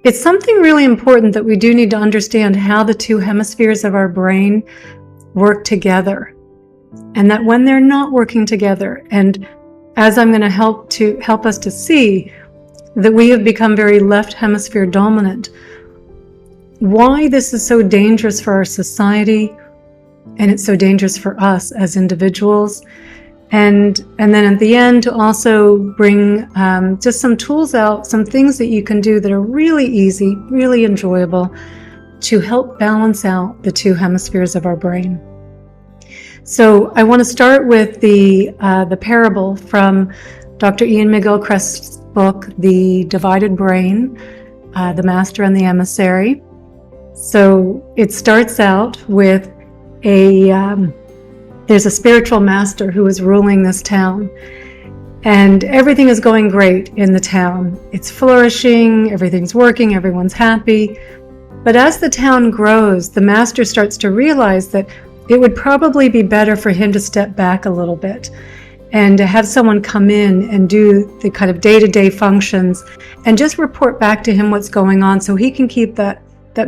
it's something really important that we do need to understand how the two hemispheres of our brain work together. And that when they're not working together, and as I'm going to help us to see that we have become very left hemisphere dominant, why this is so dangerous for our society, and it's so dangerous for us as individuals. And then at the end, to also bring just some tools out, some things that you can do that are really easy, really enjoyable, to help balance out the two hemispheres of our brain. So I want to start with the parable from Dr. Ian McGilchrist's book, The Divided Brain, The Master and the Emissary. So it starts out with there's a spiritual master who is ruling this town, and everything is going great in the town. It's flourishing, everything's working, everyone's happy. But as the town grows, the master starts to realize that it would probably be better for him to step back a little bit and to have someone come in and do the kind of day-to-day functions and just report back to him what's going on, so he can keep that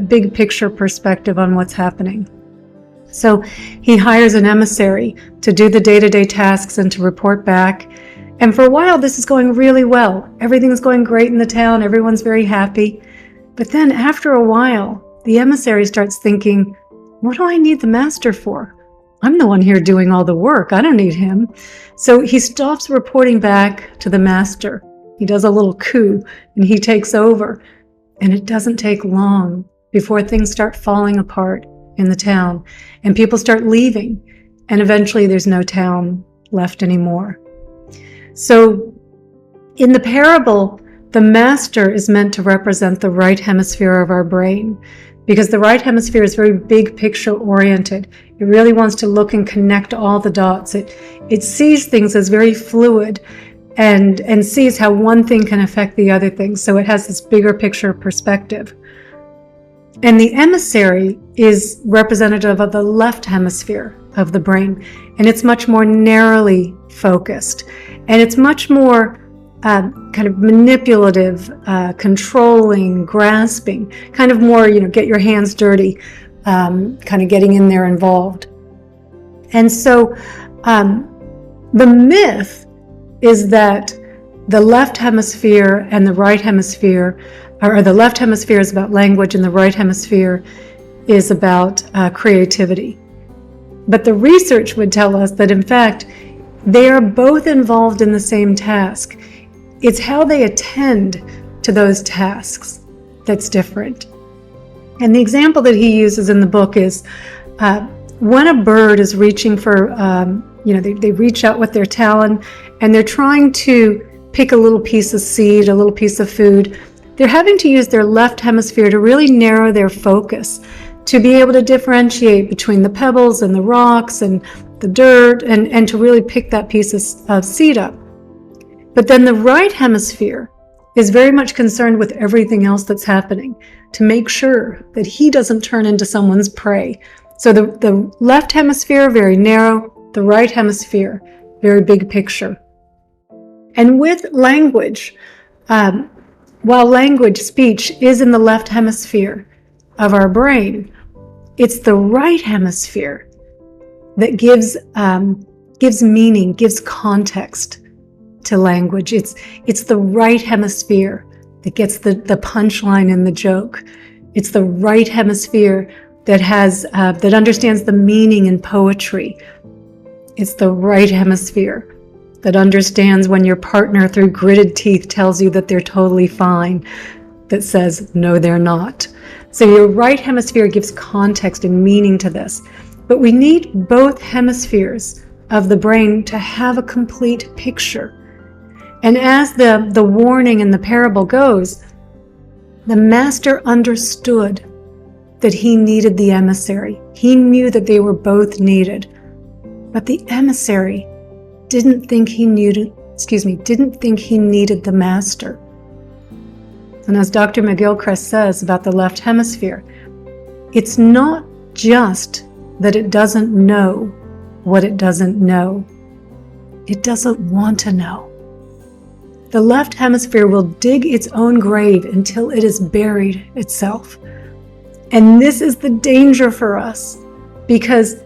big picture perspective on what's happening. So he hires an emissary to do the day-to-day tasks and to report back. And for a while, this is going really well. Everything's going great in the town. Everyone's very happy. But then after a while, the emissary starts thinking, what do I need the master for? I'm the one here doing all the work. I don't need him. So he stops reporting back to the master. He does a little coup and he takes over. And it doesn't take long before things start falling apart in the town, and people start leaving, and eventually there's no town left anymore. So in the parable, the master is meant to represent the right hemisphere of our brain, because the right hemisphere is very big picture oriented. It really wants to look and connect all the dots. It sees things as very fluid and sees how one thing can affect the other thing. So it has this bigger picture perspective. And the emissary is representative of the left hemisphere of the brain, and it's much more narrowly focused, and it's much more kind of manipulative, controlling, grasping, kind of more, get your hands dirty, kind of getting in there involved. And so the myth is that the left hemisphere and the right hemisphere, or the left hemisphere is about language and the right hemisphere is about creativity. But the research would tell us that, in fact, they are both involved in the same task. It's how they attend to those tasks that's different. And the example that he uses in the book is when a bird is reaching for, they reach out with their talon and they're trying to pick a little piece of seed, a little piece of food. They're having to use their left hemisphere to really narrow their focus, to be able to differentiate between the pebbles and the rocks and the dirt, and to really pick that piece of seed up. But then the right hemisphere is very much concerned with everything else that's happening, to make sure that he doesn't turn into someone's prey. So the left hemisphere, very narrow, the right hemisphere, very big picture. And with language, while language, speech, is in the left hemisphere of our brain, it's the right hemisphere that gives meaning, gives context to language. It's the right hemisphere that gets the punchline in the joke. It's the right hemisphere that that understands the meaning in poetry. It's the right hemisphere that understands when your partner through gritted teeth tells you that they're totally fine, that says, no, they're not. So your right hemisphere gives context and meaning to this. But we need both hemispheres of the brain to have a complete picture. And as the warning in the parable goes, the master understood that he needed the emissary. He knew that they were both needed. But the emissary didn't think he needed the master. And as Dr. McGilchrist says about the left hemisphere, it's not just that it doesn't know what it doesn't know. It doesn't want to know. the left hemisphere will dig its own grave until it is buried itself. And this is the danger for us, because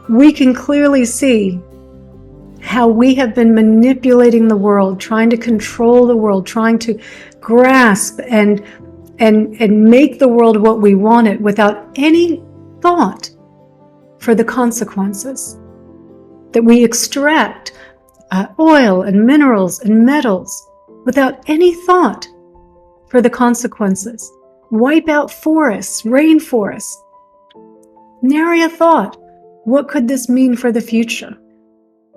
we can clearly see how we have been manipulating the world, trying to control the world, trying to grasp and make the world what we want it without any thought for the consequences. That we extract oil and minerals and metals without any thought for the consequences. Wipe out forests, rainforests. Nary a thought. What could this mean for the future?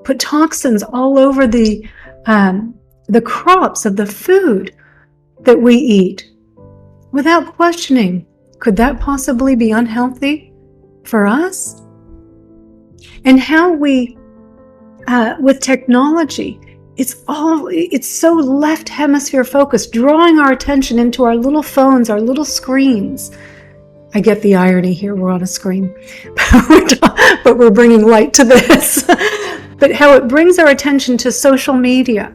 Put toxins all over the crops of the food that we eat without questioning, could that possibly be unhealthy for us? And how we, with technology, it's so left hemisphere focused, drawing our attention into our little phones, our little screens. I get the irony here, we're on a screen, but we're bringing light to this. But how it brings our attention to social media,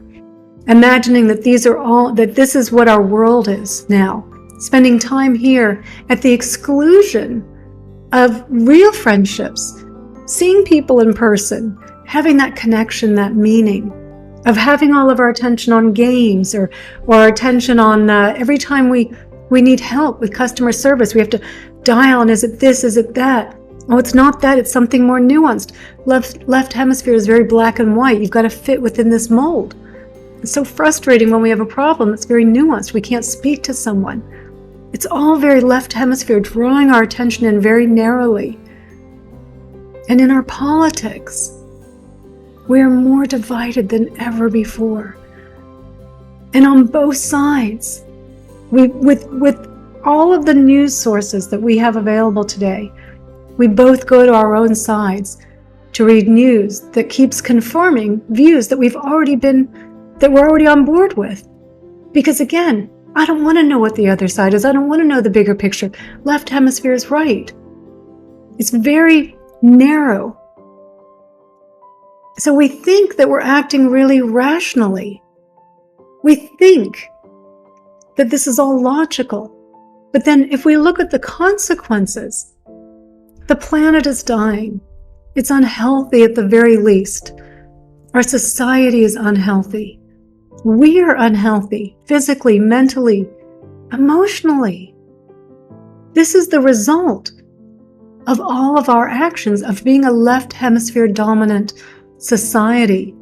imagining that this is what our world is now, spending time here at the exclusion of real friendships, seeing people in person, having that connection, that meaning, of having all of our attention on games or our attention on every time we need help with customer service, we have to dial, and is it this, is it that? Oh, it's not that, it's something more nuanced. Left hemisphere is very black and white. You've got to fit within this mold. It's so frustrating when we have a problem that's very nuanced. We can't speak to someone. It's all very left hemisphere, drawing our attention in very narrowly. And in our politics, we are more divided than ever before. And on both sides, with all of the news sources that we have available today, we both go to our own sides to read news that keeps confirming views that we're already on board with. Because again, I don't want to know what the other side is. I don't want to know the bigger picture. Left hemisphere is right. It's very narrow. So we think that we're acting really rationally. We think that this is all logical. But then if we look at the consequences, the planet is dying. It's unhealthy at the very least. Our society is unhealthy. We are unhealthy, physically, mentally, emotionally. This is the result of all of our actions, of being a left hemisphere dominant society.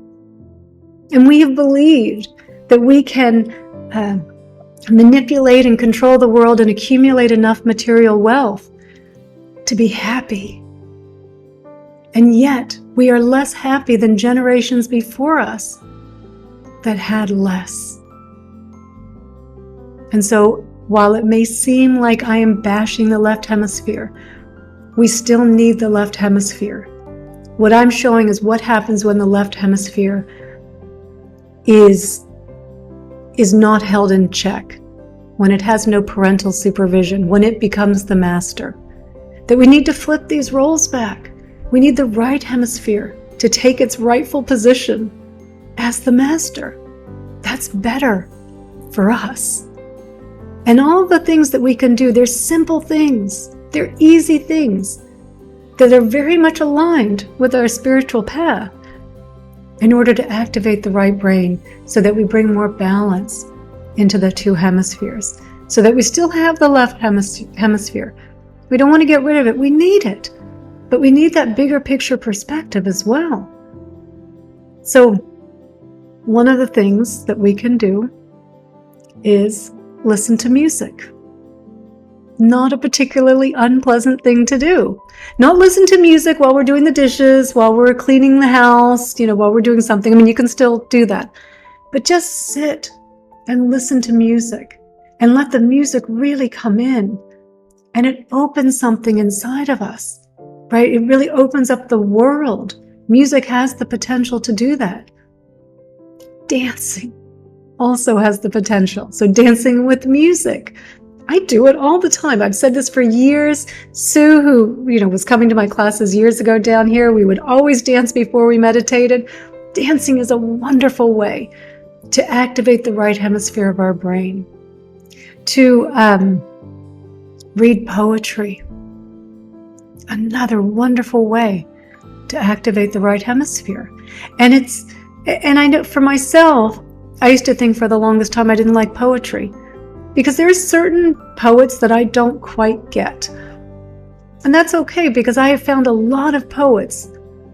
And we have believed that we can manipulate and control the world and accumulate enough material wealth to be happy. And yet, we are less happy than generations before us that had less. And so, while it may seem like I am bashing the left hemisphere, we still need the left hemisphere. What I'm showing is what happens when the left hemisphere is not held in check, when it has no parental supervision, when it becomes the master. That we need to flip these roles back. We need the right hemisphere to take its rightful position as the master. That's better for us. And all the things that we can do, they're simple things. They're easy things that are very much aligned with our spiritual path in order to activate the right brain so that we bring more balance into the two hemispheres, so that we still have the left hemisphere. We don't want to get rid of it. We need it. But we need that bigger picture perspective as well. So one of the things that we can do is listen to music. Not a particularly unpleasant thing to do. Not listen to music while we're doing the dishes, while we're cleaning the house, while we're doing something. I mean, you can still do that. But just sit and listen to music and let the music really come in. And it opens something inside of us, right? It really opens up the world. Music has the potential to do that. Dancing also has the potential. So dancing with music. I do it all the time. I've said this for years. Sue, who was coming to my classes years ago down here, we would always dance before we meditated. Dancing is a wonderful way to activate the right hemisphere of our brain, to read poetry. Another wonderful way to activate the right hemisphere. And I know for myself, I used to think for the longest time I didn't like poetry because there's certain poets that I don't quite get. And that's okay, because I have found a lot of poets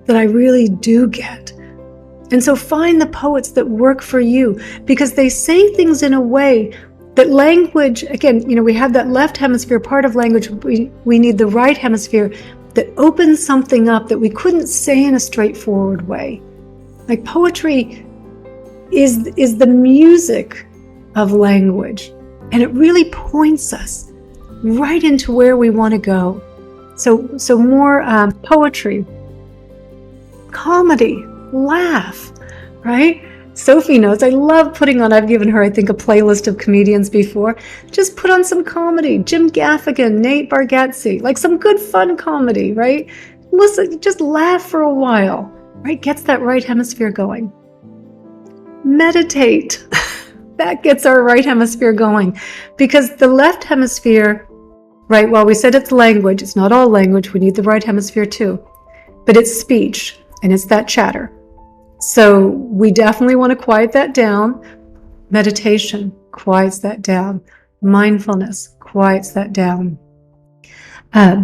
that I really do get. And so find the poets that work for you, because they say things in a way that language, again, we have that left hemisphere part of language. We need the right hemisphere that opens something up that we couldn't say in a straightforward way. Like poetry is the music of language, and it really points us right into where we want to go. So more poetry, comedy, laugh, right? Sophie knows I love putting on, I've given her, I think, a playlist of comedians before. Just put on some comedy, Jim Gaffigan, Nate Bargatze, like some good fun comedy, right? Listen, just laugh for a while, right? Gets that right hemisphere going. Meditate. That gets our right hemisphere going, because the left hemisphere, right, while we said it's language, it's not all language, we need the right hemisphere too, but it's speech and it's that chatter. So we definitely want to quiet that down. Meditation quiets that down. Mindfulness quiets that down.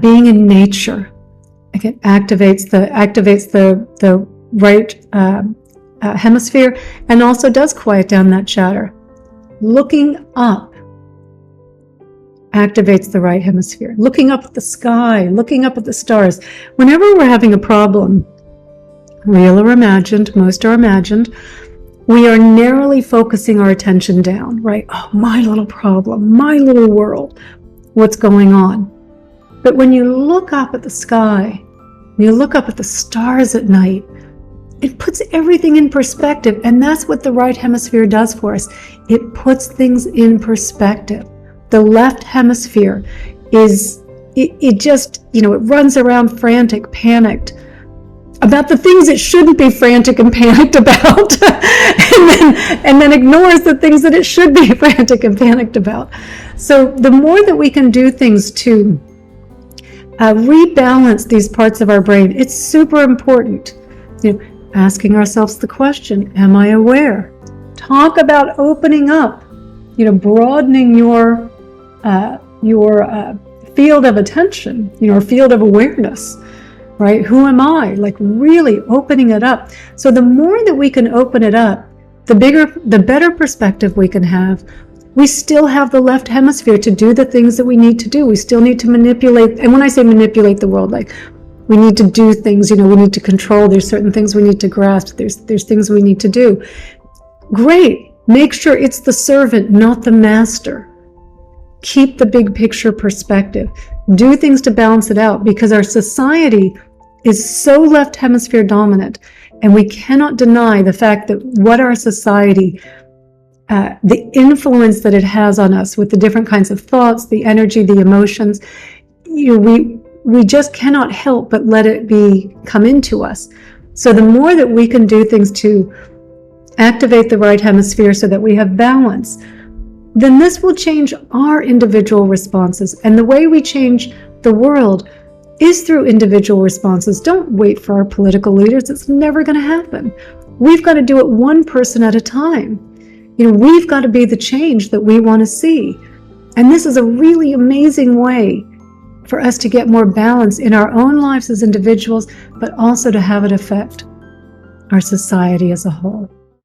Being in nature, again, activates the right hemisphere, and also does quiet down that chatter. Looking up activates the right hemisphere. Looking up at the sky, looking up at the stars. Whenever we're having a problem, real or imagined, most are imagined, we are narrowly focusing our attention down, right? Oh, my little problem, my little world, what's going on? But when you look up at the sky, when you look up at the stars at night, it puts everything in perspective, and that's what the right hemisphere does for us. It puts things in perspective. The left hemisphere it just, it runs around frantic, panicked, about the things it shouldn't be frantic and panicked about, and then ignores the things that it should be frantic and panicked about. So the more that we can do things to rebalance these parts of our brain, it's super important. Asking ourselves the question, am I aware? Talk about opening up, broadening your field of attention, or field of awareness. Right? Who am I? Like really opening it up. So the more that we can open it up, the better perspective we can have. We still have the left hemisphere to do the things that we need to do. We still need to manipulate. And when I say manipulate the world, like we need to do things, we need to control. There's certain things we need to grasp. There's things we need to do. Great. Make sure it's the servant, not the master. Keep the big picture perspective. Do things to balance it out, because our society is so left hemisphere dominant, and we cannot deny the fact that what our society, the influence that it has on us with the different kinds of thoughts, the energy, the emotions, we just cannot help but let it come into us. So the more that we can do things to activate the right hemisphere so that we have balance, then this will change our individual responses. And the way we change the world is through individual responses. Don't wait for our political leaders. It's never going to happen. We've got to do it one person at a time. We've got to be the change that we want to see. And this is a really amazing way for us to get more balance in our own lives as individuals, but also to have it affect our society as a whole.